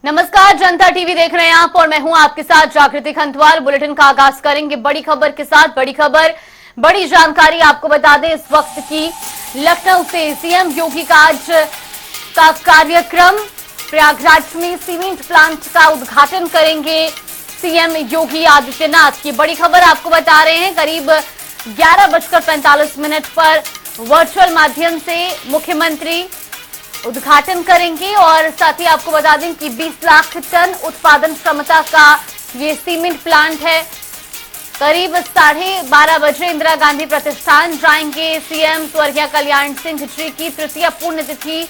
नमस्कार, जनता टीवी देख रहे हैं आप और मैं हूं आपके साथ जागृति खंतवाल। बुलेटिन का आगाज करेंगे बड़ी खबर के साथ। बड़ी खबर, बड़ी जानकारी आपको बता दें इस वक्त की। लखनऊ से सीएम योगी का आज का कार्यक्रम, प्रयागराज में सीमेंट प्लांट का उद्घाटन करेंगे सीएम योगी आदित्यनाथ। की बड़ी खबर आपको बता रहे हैं। करीब 11:45 पर वर्चुअल माध्यम से मुख्यमंत्री उद्घाटन करेंगे और साथ ही आपको बता दें कि 20 लाख टन उत्पादन क्षमता का ये सीमेंट प्लांट है। करीब 12:30 बजे इंदिरा गांधी प्रतिष्ठान जाएंगे सीएम। स्वर्गीय कल्याण सिंह जी की तृतीय पुण्यतिथि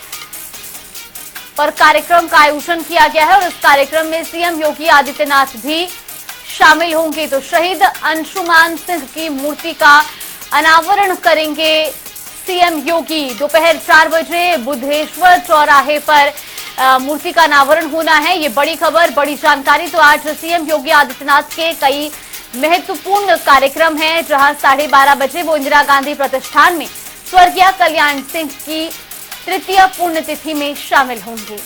पर कार्यक्रम का आयोजन किया गया है और इस कार्यक्रम में सीएम योगी आदित्यनाथ भी शामिल होंगे। तो शहीद अंशुमान सिंह की मूर्ति का अनावरण करेंगे सीएम योगी। दोपहर 4 बजे बुद्धेश्वर चौराहे पर मूर्ति का अनावरण होना है। ये बड़ी खबर, बड़ी जानकारी। तो आज सीएम योगी आदित्यनाथ के कई महत्वपूर्ण कार्यक्रम हैं, जहां 12:30 बजे वो इंदिरा गांधी प्रतिष्ठान में स्वर्गीय कल्याण सिंह की तृतीय पुण्यतिथि में शामिल होंगे।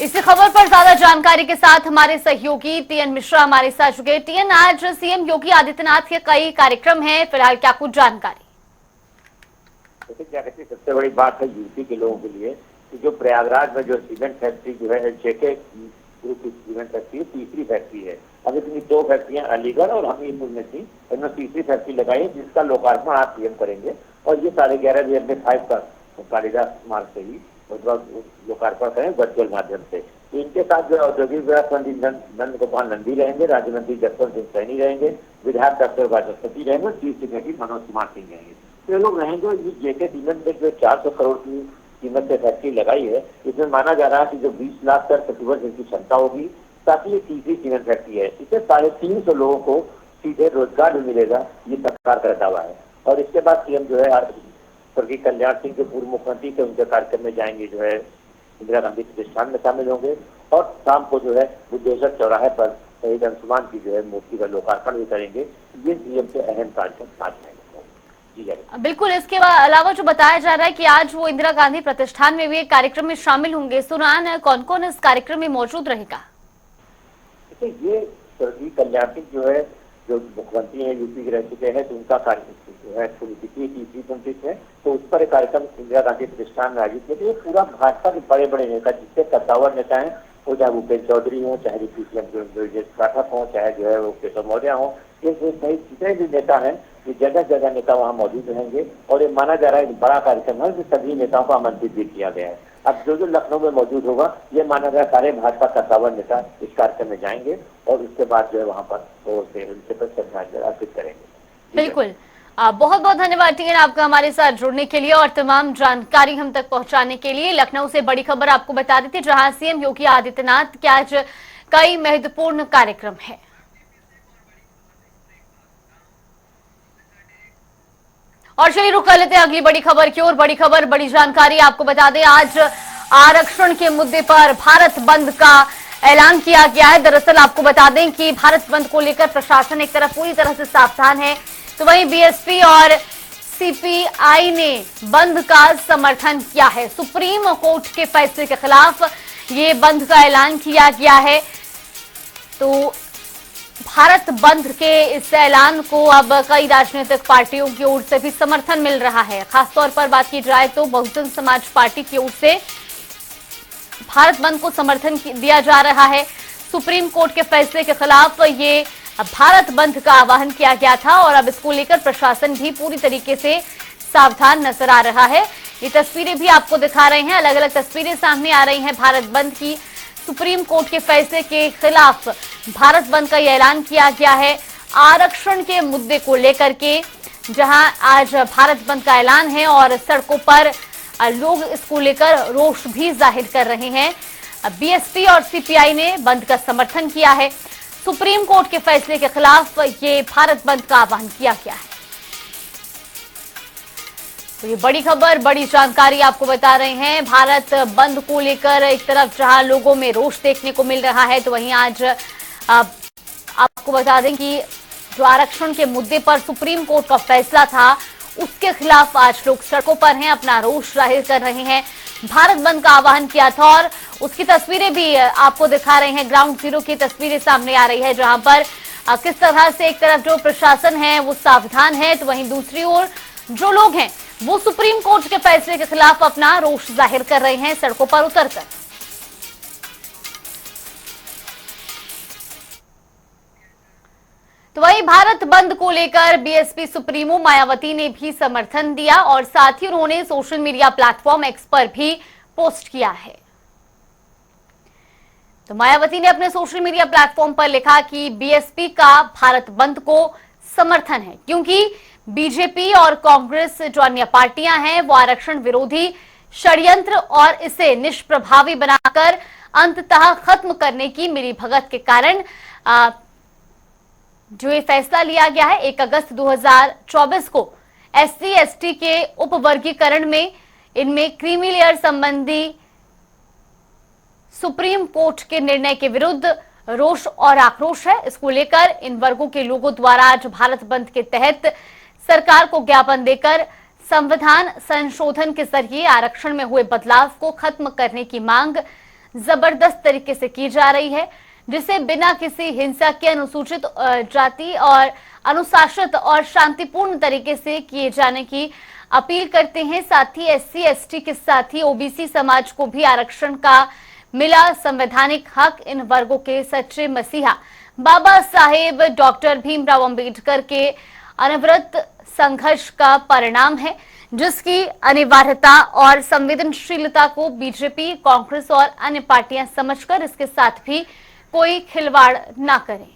इसी खबर पर ज्यादा जानकारी के साथ हमारे सहयोगी टीएन मिश्रा हमारे साथ जुड़े। टीएन, आज सीएम योगी आदित्यनाथ के कई कार्यक्रम हैं, फिलहाल क्या कुछ जानकारी? सबसे बड़ी बात है यूपी के लोगों के लिए कि जो प्रयागराज में जो सीमेंट फैक्ट्री जो है जेके ग्रुप की सीमेंट फैक्ट्री तीसरी फैक्ट्री है। अब इतनी 2 फैक्ट्रियां अलीगढ़ और हमीरपुर में थी, इनमें तीसरी फैक्ट्री लगाई है जिसका लोकार्पण आज सीएम करेंगे। और ये 11:30 का कालिदास मार्ग से ही लोकार्पण करें वर्चुअल माध्यम से। तो इनके साथ जो औद्योगिक विकास मंत्री नंद गोपाल नंदी रहेंगे, राज्य मंत्री जसवंत सिंह सैनी रहेंगे, विधायक डॉक्टर वाचस्पति रहेंगे और चीफ सेक्रेटरी मनोज कुमार सिंह रहेंगे। तो ये लोग रहेंगे। ये जेके सीमेंट में जो 400 करोड़ की कीमत से फैक्ट्री लगाई है, इसमें माना जा रहा है कि जो 20 लाख टन प्रतिवर्ष इनकी क्षमता होगी। साथ ही ये तीसरी सीमेंट फैक्ट्री है, इससे 350 लोगों को सीधे रोजगार भी मिलेगा, ये सरकार का दावा है। और इसके बाद सीएम जो है स्वर्गीय कल्याण सिंह के पूर्व मुख्यमंत्री के उनके कार्यक्रम में जाएंगे, जो है इंदिरा गांधी प्रतिष्ठान में शामिल होंगे और शाम को जो है बुद्धेश्वर चौराहे पर शहीद अंशुमान की जो है मूर्ति का लोकार्पण भी करेंगे। ये सीएम के अहम कार्यक्रम आज हैं। बिल्कुल, इसके अलावा जो बताया जा रहा है कि आज वो इंदिरा गांधी प्रतिष्ठान में भी एक कार्यक्रम में शामिल होंगे। इस दौरान कौन कौन इस कार्यक्रम में मौजूद रहेगा? ये स्वर्गीय कल्याण सिंह जो है, जो मुख्यमंत्री है यूपी के रह चुके हैं, तो उनका कार्यक्रम जो है तीसरी पुण्यतिथि है, तो उस पर एक कार्यक्रम इंदिरा गांधी प्रतिष्ठान में आयोजित किया। पूरा भाजपा के बड़े बड़े नेता, जिससे कद्दावर नेता हैं, वो चाहे भूपेन्द्र चौधरी हो, चाहे पाठक हो, चाहे जो है वो केशव मौर्य हो, ये जितने भी नेता हैं, ये जगह जगह नेता वहाँ मौजूद रहेंगे। और ये माना जा रहा है बड़ा कार्यक्रम है, सभी नेताओं को आमंत्रित भी किया गया है। अब जो लखनऊ में मौजूद होगा, ये माना जा रहा है सारे भाजपा कद्दावर नेता इस कार्यक्रम में जाएंगे और उसके बाद जो है वहाँ पर उनके पर श्रद्धांजलि अर्पित करेंगे। बिल्कुल, बहुत बहुत धन्यवाद टीएन आपका हमारे साथ जुड़ने के लिए और तमाम जानकारी हम तक पहुंचाने के लिए। लखनऊ से बड़ी खबर आपको बता दी थी, जहां सीएम योगी आदित्यनाथ के आज कई महत्वपूर्ण कार्यक्रम है। और चलिए रुक कर लेते हैं अगली बड़ी खबर की ओर। बड़ी खबर, बड़ी जानकारी आपको बता दें, आज आरक्षण के मुद्दे पर भारत बंद का ऐलान किया गया है। दरअसल आपको बता दें कि भारत बंद को लेकर प्रशासन एक तरफ पूरी तरह से सावधान है, तो वहीं बीएसपी और सीपीआई ने बंद का समर्थन किया है। सुप्रीम कोर्ट के फैसले के खिलाफ ये बंद का ऐलान किया गया है। तो भारत बंद के इस ऐलान को अब कई राजनीतिक पार्टियों की ओर से भी समर्थन मिल रहा है। खासतौर पर बात की जाए तो बहुजन समाज पार्टी की ओर से भारत बंद को समर्थन दिया जा रहा है। सुप्रीम कोर्ट के फैसले के खिलाफ ये भारत बंद का आह्वान किया गया था और अब इसको लेकर प्रशासन भी पूरी तरीके से सावधान नजर आ रहा है। ये तस्वीरें भी आपको दिखा रहे हैं, अलग अलग तस्वीरें सामने आ रही हैं भारत बंद की। सुप्रीम कोर्ट के फैसले के खिलाफ भारत बंद का यह ऐलान किया गया है आरक्षण के मुद्दे को लेकर के, जहां आज भारत बंद का ऐलान है और सड़कों पर लोग इसको लेकर रोष भी जाहिर कर रहे हैं। बीएसपी और सीपीआई ने बंद का समर्थन किया है। सुप्रीम कोर्ट के फैसले के खिलाफ ये भारत बंद का आह्वान किया गया है। तो ये बड़ी खबर, बड़ी जानकारी आपको बता रहे हैं। भारत बंद को लेकर एक तरफ जहां लोगों में रोष देखने को मिल रहा है, तो वहीं आज आपको बता दें कि जो आरक्षण के मुद्दे पर सुप्रीम कोर्ट का फैसला था, उसके खिलाफ आज लोग सड़कों पर हैं, अपना रोष जाहिर कर रहे हैं। भारत बंद का आह्वान किया था और उसकी तस्वीरें भी आपको दिखा रहे हैं। ग्राउंड जीरो की तस्वीरें सामने आ रही है, जहां पर किस तरह से एक तरफ जो प्रशासन है वो सावधान है, तो वहीं दूसरी ओर जो लोग हैं वो सुप्रीम कोर्ट के फैसले के खिलाफ अपना रोष जाहिर कर रहे हैं सड़कों पर उतरकर। तो वहीं भारत बंद को लेकर बीएसपी सुप्रीमो मायावती ने भी समर्थन दिया और साथ ही उन्होंने सोशल मीडिया प्लेटफॉर्म एक्स पर भी पोस्ट किया है। तो मायावती ने अपने सोशल मीडिया प्लेटफॉर्म पर लिखा कि बीएसपी का भारत बंद को समर्थन है, क्योंकि बीजेपी और कांग्रेस जो अन्य पार्टियां हैं वो आरक्षण विरोधी षड्यंत्र और इसे निष्प्रभावी बनाकर अंततः खत्म करने की मिलीभगत के कारण जो ये फैसला लिया गया है 1 अगस्त 2024 को एससी एसटी के उपवर्गीकरण में इनमें क्रीमी लेयर संबंधी सुप्रीम कोर्ट के निर्णय के विरुद्ध रोष और आक्रोश है। इसको लेकर इन वर्गों के लोगों द्वारा आज भारत बंद के तहत सरकार को ज्ञापन देकर संविधान संशोधन के जरिए आरक्षण में हुए बदलाव को खत्म करने की मांग जबरदस्त तरीके से की जा रही है, जिसे बिना किसी हिंसा के अनुसूचित जाति और अनुशासित और शांतिपूर्ण तरीके से किए जाने की अपील करते हैं। साथ ही एससी एसटी के साथ ही ओबीसी समाज को भी आरक्षण का मिला संवैधानिक हक इन वर्गों के सच्चे मसीहा बाबा साहेब डॉक्टर भीमराव अंबेडकर के अनवरत संघर्ष का परिणाम है, जिसकी अनिवार्यता और संवेदनशीलता को बीजेपी, कांग्रेस और अन्य पार्टियां समझकर इसके साथ भी कोई खिलवाड़ ना करें।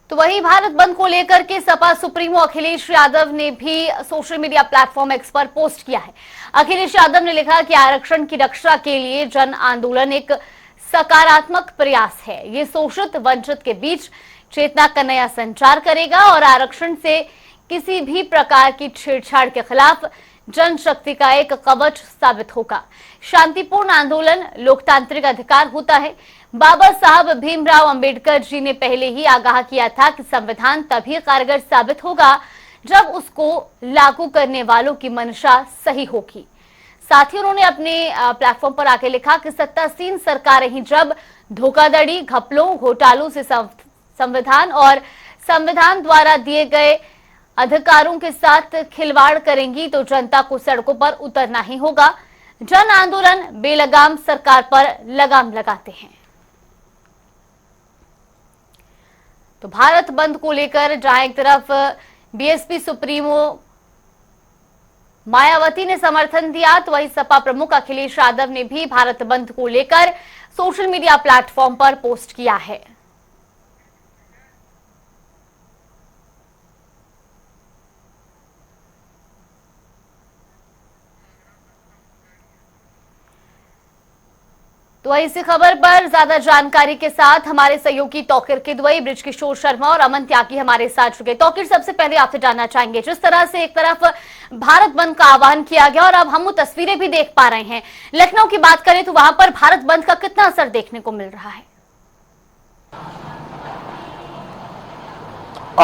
तो वहीं भारत बंद को लेकर के सपा सुप्रीमो अखिलेश यादव ने भी सोशल मीडिया प्लेटफॉर्म एक्स पर पोस्ट किया है। अखिलेश यादव ने लिखा कि आरक्षण की रक्षा के लिए जन आंदोलन एक सकारात्मक प्रयास है। ये शोषित वंचित के बीच चेतना का नया संचार करेगा और आरक्षण से किसी भी प्रकार की छेड़छाड़ के खिलाफ जनशक्ति का एक कवच साबित होगा। शांतिपूर्ण आंदोलन लोकतांत्रिक अधिकार होता है। बाबा साहब भीमराव अंबेडकर जी ने पहले ही आगाह किया था कि संविधान तभी कारगर साबित होगा जब उसको लागू करने वालों की मंशा सही होगी। साथ ही उन्होंने अपने प्लेटफॉर्म पर आके लिखा कि सत्तासीन सरकारें ही जब धोखाधड़ी, घपलों, घोटालों से संविधान और संविधान द्वारा दिए गए अधिकारों के साथ खिलवाड़ करेंगी तो जनता को सड़कों पर उतरना ही होगा। जन आंदोलन बेलगाम सरकार पर लगाम लगाते हैं। तो भारत बंद को लेकर जहां एक तरफ बीएसपी सुप्रीमो मायावती ने समर्थन दिया, तो वहीं सपा प्रमुख अखिलेश यादव ने भी भारत बंद को लेकर सोशल मीडिया प्लेटफॉर्म पर पोस्ट किया है। तो इसी खबर पर ज्यादा जानकारी के साथ हमारे सहयोगी तौकीर किदवई, बृजकिशोर शर्मा और अमन त्यागी हमारे साथ जुड़े। तौकीर, सबसे पहले आपसे जानना चाहेंगे, जिस तरह से एक तरफ भारत बंद का आह्वान किया गया और अब हम वो तस्वीरें भी देख पा रहे हैं, लखनऊ की बात करें तो वहां पर भारत बंद का कितना असर देखने को मिल रहा है?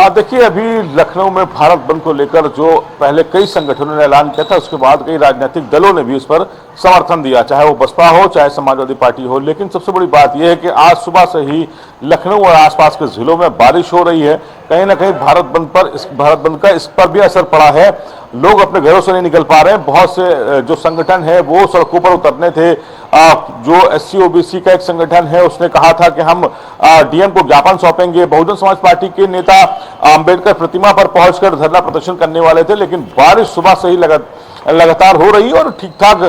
देखिए, अभी लखनऊ में भारत बंद को लेकर जो पहले कई संगठनों ने ऐलान किया था, उसके बाद कई राजनीतिक दलों ने भी उस पर समर्थन दिया, चाहे वो बसपा हो चाहे समाजवादी पार्टी हो। लेकिन सबसे बड़ी बात यह है कि आज सुबह से ही लखनऊ और आसपास के जिलों में बारिश हो रही है। कहीं ना कहीं भारत बंद का इस पर भी असर पड़ा है। लोग अपने घरों से नहीं निकल पा रहे हैं। बहुत से जो संगठन है वो सड़कों पर उतरने थे। जो एससी ओबीसी का एक संगठन है उसने कहा था कि हम डीएम को ज्ञापन सौंपेंगे। बहुजन समाज पार्टी के नेता अंबेडकर प्रतिमा पर पहुंचकर धरना प्रदर्शन करने वाले थे, लेकिन बारिश सुबह से ही लगातार हो रही है और ठीक ठाक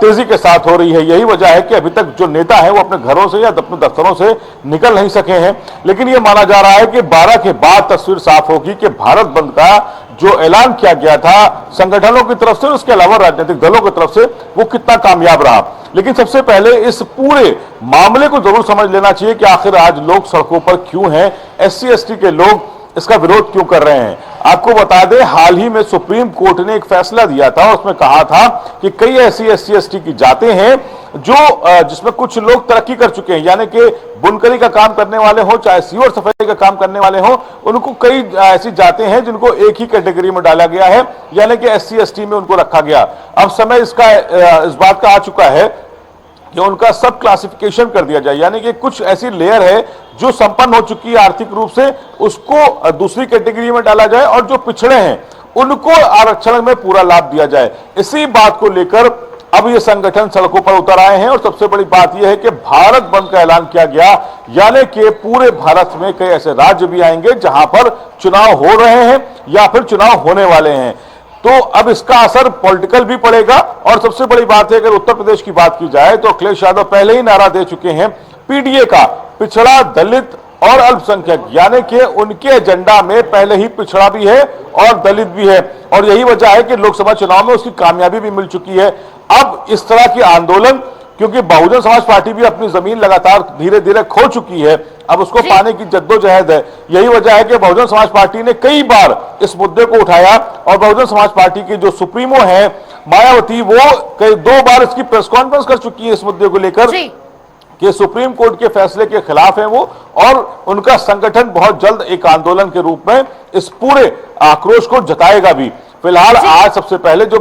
तेजी के साथ हो रही है। यही वजह है कि अभी तक जो नेता है वो अपने घरों से या अपने दफ्तरों से निकल नहीं सके हैं। लेकिन ये माना जा रहा है कि 12 के बाद तस्वीर साफ होगी कि भारत बंद का जो ऐलान किया गया था संगठनों की तरफ से, उसके अलावा राजनीतिक दलों की तरफ से, वो कितना कामयाब रहा। लेकिन सबसे पहले इस पूरे मामले को जरूर समझ लेना चाहिए कि आखिर आज लोग सड़कों पर क्यों हैं। एससी एसटी के लोग इसका विरोध क्यों कर रहे हैं। आपको बता दें, हाल ही में सुप्रीम कोर्ट ने एक फैसला दिया था, उसमें कहा था कि कई ऐसी SC ST की जातें हैं जो जिसमें कुछ लोग तरक्की कर चुके हैं, यानी कि बुनकरी का काम करने वाले हो चाहे सीवर सफाई का काम करने वाले हो, उनको कई ऐसी जातें हैं जिनको एक ही कैटेगरी में डाला गया है, यानी कि SC ST में उनको रखा गया। अब समय इसका इस बात का आ चुका है कि उनका सब क्लासिफिकेशन कर दिया जाए, यानी कि कुछ ऐसी लेयर है जो संपन्न हो चुकी है आर्थिक रूप से, उसको दूसरी कैटेगरी में डाला जाए और जो पिछड़े हैं उनको आरक्षण में पूरा लाभ दिया जाए। इसी बात को लेकर अब ये संगठन सड़कों पर उतर आए हैं और सबसे बड़ी बात यह है कि भारत बंद का ऐलान किया गया, यानी कि पूरे भारत में कई ऐसे राज्य भी आएंगे जहां पर चुनाव हो रहे हैं या फिर चुनाव होने वाले हैं। तो अब इसका असर पॉलिटिकल भी पड़ेगा। और सबसे बड़ी बात है, अगर उत्तर प्रदेश की बात की जाए तो अखिलेश यादव पहले ही नारा दे चुके हैं PDA का, पिछड़ा, दलित और अल्पसंख्यक, यानी कि उनके एजेंडा में पहले ही पिछड़ा भी है और दलित भी है, और यही वजह है कि लोकसभा चुनाव में उसकी कामयाबी भी मिल चुकी है। अब इस तरह की आंदोलन, क्योंकि बहुजन समाज पार्टी भी अपनी जमीन लगातार धीरे धीरे खो चुकी है, अब उसको पाने की जद्दोजहद है। यही वजह है कि बहुजन समाज पार्टी ने कई बार इस मुद्दे को उठाया और बहुजन समाज पार्टी की जो सुप्रीमो है मायावती, वो कई 2 बार इसकी प्रेस कॉन्फ्रेंस कर चुकी है इस मुद्दे को लेकर कि सुप्रीम कोर्ट के फैसले के खिलाफ है वो, और उनका संगठन बहुत जल्द एक आंदोलन के रूप में इस पूरे आक्रोश को जताएगा भी। फिलहाल आज सबसे पहले जो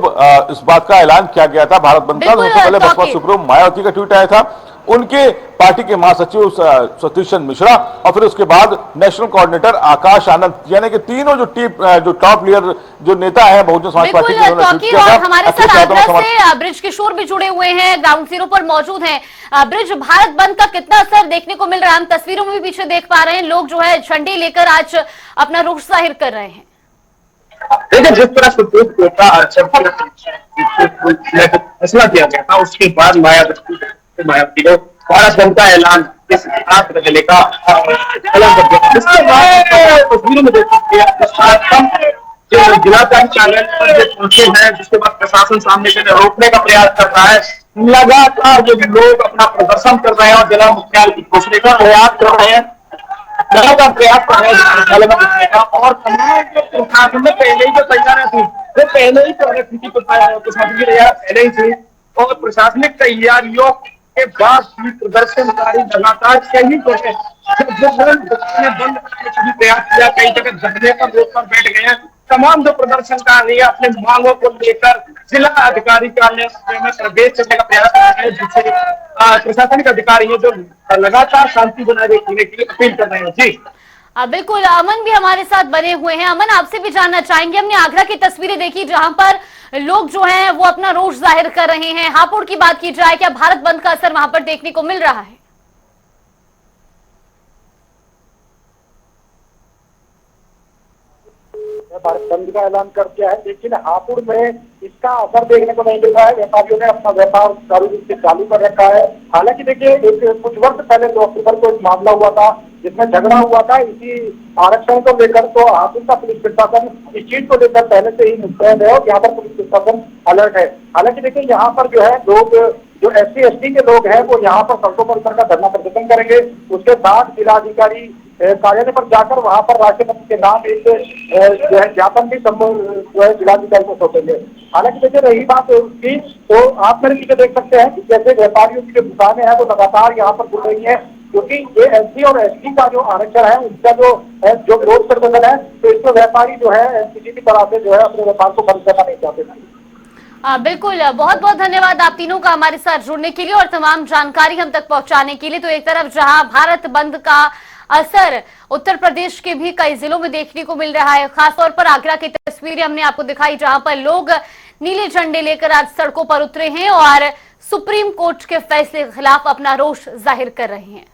इस बात का ऐलान किया गया था भारत बंद का, सबसे पहले बसपा सुप्रीमो मायावती का ट्वीट आया था, उनके पार्टी के महासचिव सतीशन मिश्रा और फिर उसके बाद नेशनल कोऑर्डिनेटर आकाश आनंद, यानी कि तीनों जो टॉप लीडर जो नेता है बहुजन समाज पार्टी के, उन्होंने ट्वीट किया था। हमारे साथ आगरा से ब्रिज किशोर भी जुड़े हुए हैं, ग्राउंड जीरो पर मौजूद हैं। ब्रिज, भारत बंद का कितना असर देखने को मिल रहा है? हम तस्वीरों में भी पीछे देख पा रहे हैं, लोग जो है झंडे लेकर आज अपना रोष जाहिर कर रहे हैं। देखिए, जिस तरह सुप्रीम कोर्ट का फैसला किया गया था, उसके बाद मायावती ने भारत बंद का ऐलान इस रात करने का ऐलान कर दिया। इसके बाद तस्वीरों में देख सकते हैं जिलाधिकारी कार्यालय पर जो पहुंचे हैं, जिसके बाद प्रशासन सामने से रोकने का प्रयास कर रहा है। लगातार जो लोग अपना प्रदर्शन कर रहे हैं और जिला मुख्यालय की घोषणे का प्रयास कर रहे हैं, प्रयास कर रहे हैं और प्रशासन में पहले ही जो तैयारियां थी वो पहले ही पहले ही थी, और प्रशासनिक तैयारियों के बाद भी प्रदर्शनकारी लगातार कहीं बंद करने का भी प्रयास किया, कई जगह धरने पर रोक पर बैठ गए हैं। तमाम जो प्रदर्शनकारी अपने मांगों को लेकर जिला अधिकारी कार्यालय में प्रवेश करने का प्रयास कर रहे हैं, जिससे प्रशासनिक अधिकारी है जो लगातार शांति बनाए रखने के लिए अपील कर रहे हैं। जी बिल्कुल, अमन भी हमारे साथ बने हुए हैं। अमन, आपसे भी जानना चाहेंगे, हमने आगरा की तस्वीरें देखी जहां पर लोग जो हैं वो अपना रोष जाहिर कर रहे हैं। हापुड़ की बात की जाए, क्या भारत बंद का असर वहां पर देखने को मिल रहा है? भारत बंद का ऐलान कर दिया है, लेकिन हापुड़ में इसका असर देखने को नहीं मिल रहा है। व्यापारियों ने अपना व्यापार चालू रूप से चालू कर रखा है। हालांकि देखिए, कुछ वर्ष पहले 2 अक्टूबर को एक मामला हुआ था जिसमें झगड़ा हुआ था इसी आरक्षण को लेकर, तो हापुड़ का पुलिस प्रशासन इस चीज को लेकर पहले से ही मुस्तैद है और यहाँ पर पुलिस प्रशासन अलर्ट है। हालांकि देखिए, यहाँ पर जो है लोग जो SC ST के लोग हैं वो यहाँ पर सड़कों पर उतर कर धरना प्रदर्शन करेंगे। उसके बाद जिलाधिकारी कार्यालय पर जाकर वहां पर राष्ट्रपति के नाम एक जो है ज्ञापन भी जो है जिलाधिकारी को सौंपेंगे। हालांकि देखिए, रही बात उसकी, तो आप मेरे नीचे देख सकते हैं कि जैसे व्यापारियों की जो दुकानें हैं वो लगातार यहाँ पर खुल रही है, क्योंकि ये SC और ST का जो आरक्षण है उनका जो विरोध प्रदर्शन है, तो इसमें व्यापारी जो है किसी भी तरह से जो है अपने व्यापार को बंद करना नहीं चाहते। बिल्कुल, बहुत बहुत धन्यवाद आप तीनों का हमारे साथ जुड़ने के लिए और तमाम जानकारी हम तक पहुंचाने के लिए। तो एक तरफ जहां भारत बंद का असर उत्तर प्रदेश के भी कई जिलों में देखने को मिल रहा है, खासतौर पर आगरा की तस्वीरें हमने आपको दिखाई जहां पर लोग नीले झंडे लेकर आज सड़कों पर उतरे हैं और सुप्रीम कोर्ट के फैसले के खिलाफ अपना रोष जाहिर कर रहे हैं।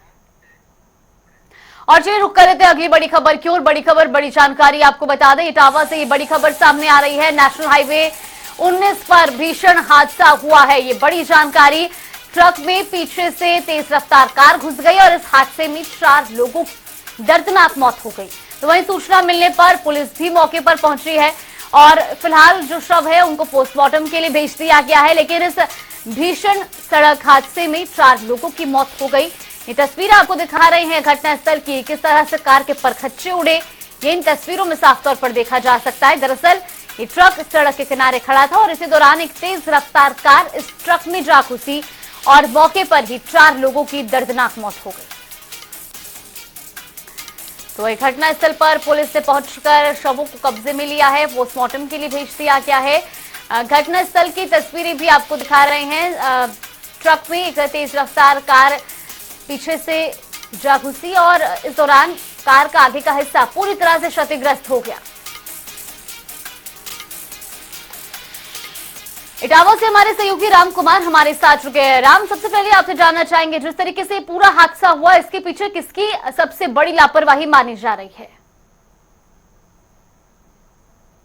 और चलिए रुक कर लेते हैं अगली बड़ी खबर की ओर। बड़ी खबर, बड़ी जानकारी आपको बता दें, इटावा से ये बड़ी खबर सामने आ रही है। नेशनल हाईवे 19 पर भीषण हादसा हुआ है, ये बड़ी जानकारी। ट्रक में पीछे से तेज रफ्तार कार घुस गई और इस हादसे में 4 लोगों की दर्दनाक मौत हो गई। तो वहीं सूचना मिलने पर पुलिस भी मौके पर पहुंची है और फिलहाल जो शव है उनको पोस्टमार्टम के लिए भेज दिया गया है। लेकिन इस भीषण सड़क हादसे में 4 लोगों की मौत हो गई। ये तस्वीर आपको दिखा रहे हैं घटनास्थल की, किस तरह से कार के परखच्चे उड़े, ये इन तस्वीरों में साफ तौर पर देखा जा सकता है। दरअसल ये ट्रक सड़क के किनारे खड़ा था और इसी दौरान एक तेज रफ्तार कार इस ट्रक में जा घुसी और मौके पर ही 4 लोगों की दर्दनाक मौत हो गई। तो एक घटनास्थल पर पुलिस ने पहुंचकर शवों को कब्जे में लिया है, पोस्टमार्टम के लिए भेज दिया गया है। घटनास्थल की तस्वीरें भी आपको दिखा रहे हैं। ट्रक में एक तेज रफ्तार कार पीछे से जा घुसी और इस दौरान कार का आगे का हिस्सा पूरी तरह से क्षतिग्रस्त हो गया। इटावा से हमारे सहयोगी राम कुमार हमारे साथ चुके हैं। राम, सबसे पहले आपसे जानना चाहेंगे, जिस तरीके से पूरा हादसा हुआ, इसके पीछे किसकी सबसे बड़ी लापरवाही मानी जा रही है?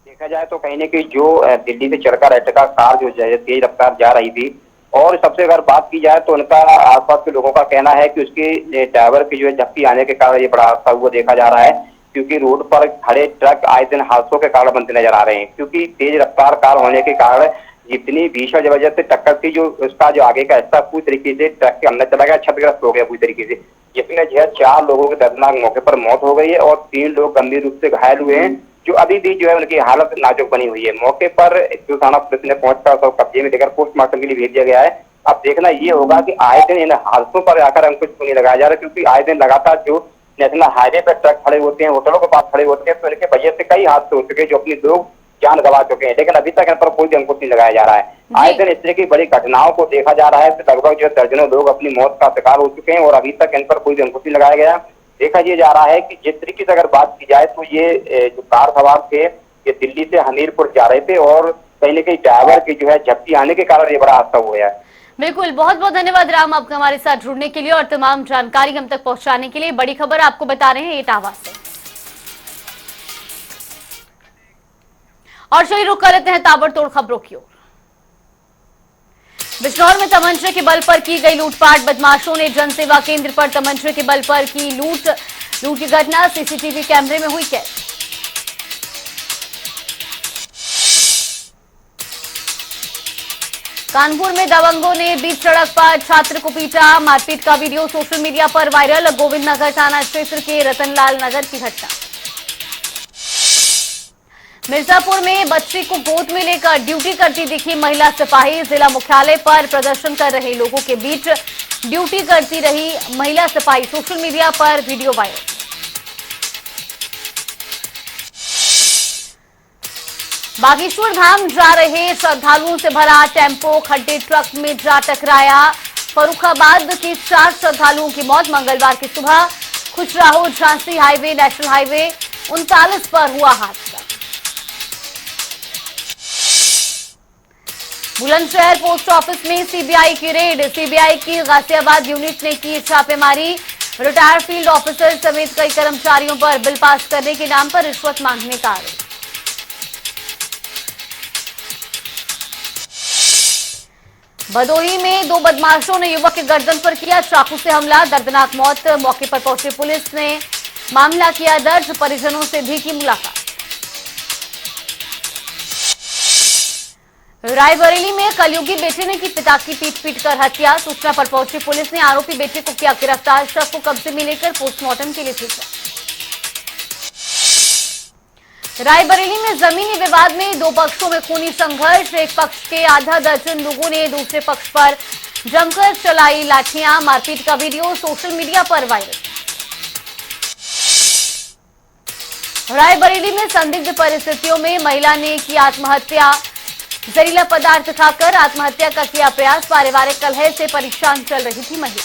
देखा जाए तो कहीं न कहीं जो दिल्ली से चरका रेटका कार जो तेज रफ्तार जा रही थी, और सबसे अगर बात की जाए तो उनका आसपास के लोगों का कहना है कि उसके ड्राइवर की जो है झपकी आने के कारण ये बड़ा हादसा हुआ देखा जा रहा है, क्योंकि रोड पर खड़े ट्रक आए दिन हादसों के कारण बनते नजर आ रहे हैं। क्योंकि तेज रफ्तार कार होने के कारण जितनी भीषण जबरदस्त टक्कर थी, जो उसका जो आगे का हिस्सा पूरी तरीके से ट्रक के अंदर चला गया, क्षतिग्रस्त हो गया पूरी तरीके से, जिसमें जो है 4 लोगों की दर्दनाक मौके पर मौत हो गई है और 3 लोग गंभीर रूप से घायल हुए हैं, जो अभी भी जो है उनकी हालत नाजुक बनी हुई है। मौके पर थाना पुलिस ने पहुंचकर सब कब्जे में लेकर पोस्टमार्टम के लिए भेज दिया गया है। अब देखना ये होगा कि आए दिन इन हादसों पर आकर अंकुश क्यों नहीं लगाया जा रहा, क्योंकि आए दिन लगातार जो नेशनल हाईवे पर ट्रक खड़े होते हैं, होटलों के पास खड़े होते हैं, तो इनके वजह से कई हादसे हो चुके हैं, जो अपनी लोग जान गंवा चुके हैं, लेकिन अभी तक इन पर कोई भी अंकुश नहीं लगाया जा रहा है। आए दिन इस तरह की बड़ी घटनाओं को देखा जा रहा है, तो लगभग जो दर्जनों लोग अपनी मौत का शिकार हो चुके हैं और अभी तक इन पर कोई भी अंकुश नहीं लगाया गया। देखा ये जा रहा है कि जिस तरीके से अगर बात की जाए तो ये जो कार सवार थे, ये दिल्ली से हमीरपुर जा रहे थे और कहीं न कहीं ड्राइवर की जो है झपकी आने के कारण ये बड़ा हादसा हुआ है। बिल्कुल, बहुत बहुत धन्यवाद राम आपका हमारे साथ जुड़ने के लिए और तमाम जानकारी हम तक पहुंचाने के लिए। बड़ी खबर आपको बता रहे हैं इटावा से। और चलिए रुक कर लेते हैं ताबड़तोड़ खबरों की ओर। बिजनौर में तमंचे के बल पर की गई लूटपाट, बदमाशों ने जनसेवा केंद्र पर तमंचे के बल पर की लूट की घटना सीसीटीवी कैमरे में हुई कैद। कानपुर में दबंगों ने बीच सड़क पर छात्र को पीटा, मारपीट का वीडियो सोशल मीडिया पर वायरल। गोविंद नगर थाना क्षेत्र के रतनलाल नगर की घटना। मिर्जापुर में बच्ची को गोद में लेकर ड्यूटी करती दिखी महिला सिपाही, जिला मुख्यालय पर प्रदर्शन कर रहे लोगों के बीच ड्यूटी करती रही महिला सिपाही, सोशल मीडिया पर वीडियो वायरल। बागेश्वर धाम जा रहे श्रद्धालुओं से भरा टेम्पो खड्डे ट्रक में जा टकराया। फर्रुखाबाद के 4 श्रद्धालुओं की मौत। मंगलवार की सुबह Khajuraho Jhansi highway national highway 39 पर हुआ हादसा। बुलंदशहर पोस्ट ऑफिस में सीबीआई की रेड, सीबीआई की गाजियाबाद यूनिट ने की छापेमारी। रिटायर्ड फील्ड ऑफिसर समेत कई कर्मचारियों पर बिल पास करने के नाम पर रिश्वत मांगने का आरोप। भदोही में 2 बदमाशों ने युवक के गर्दन पर किया चाकू से हमला, दर्दनाक मौत। मौके पर पहुंची पुलिस ने मामला किया दर्ज, परिजनों से भी की मुलाकात। रायबरेली में कलयुगी बेटे ने की पिता की पीट कर हत्या। सूचना पर पहुंची पुलिस ने आरोपी बेटे को किया गिरफ्तार, शव को कब्जे में लेकर पोस्टमार्टम के लिए भेजा। रायबरेली में जमीनी विवाद में 2 पक्षों में खूनी संघर्ष। एक पक्ष के आधा दर्जन लोगों ने दूसरे पक्ष पर जमकर चलाई लाठियां, मारपीट का वीडियो सोशल मीडिया पर वायरल। रायबरेली में संदिग्ध परिस्थितियों में महिला ने की आत्महत्या, जहरीला पदार्थ खाकर आत्महत्या का किया प्रयास। पारिवारिक कलह से परेशान चल रही थी महिला।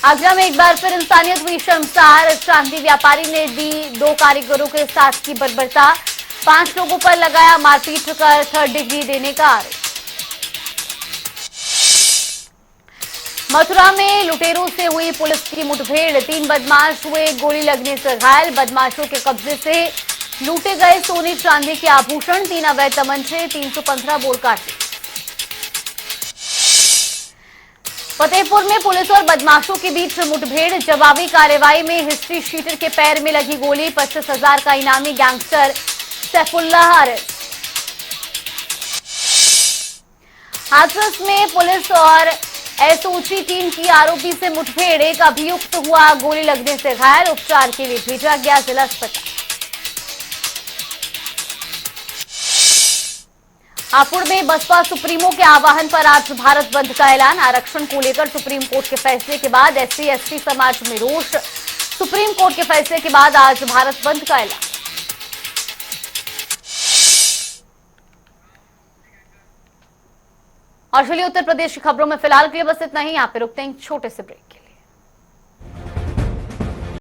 आगरा में एक बार फिर इंसानियत हुई शर्मसार, चांदी व्यापारी ने दी 2 कारीगरों के साथ की बर्बरता, 5 लोगों पर लगाया मारपीट कर 3rd डिग्री देने का आरोप। मथुरा में लुटेरों से हुई पुलिस की मुठभेड़, 3 बदमाश हुए गोली लगने से घायल। बदमाशों के कब्जे से लूटे गए सोने चांदी के आभूषण, 3 अवैध तमंचे, 315 बोर काटे। फतेहपुर में पुलिस और बदमाशों के बीच मुठभेड़, जवाबी कार्रवाई में हिस्ट्री शीटर के पैर में लगी गोली। 25,000 का इनामी गैंगस्टर सैफुल्लाह अरेस्ट। हाथरस में पुलिस और एसओजी टीम की आरोपी से मुठभेड़, एक अभियुक्त हुआ गोली लगने से घायल, उपचार के लिए भेजा गया जिला अस्पताल। हापुड़ में बसपा सुप्रीमो के आह्वान पर आज भारत बंद का ऐलान। आरक्षण को लेकर सुप्रीम कोर्ट के फैसले के बाद एससी एसटी समाज में रोष। सुप्रीम कोर्ट के फैसले के बाद आज भारत बंद का ऐलान। और चलिए उत्तर प्रदेश की खबरों में फिलहाल के लिए बस इतना ही। यहाँ पे रुकते हैं छोटे से ब्रेक के लिए।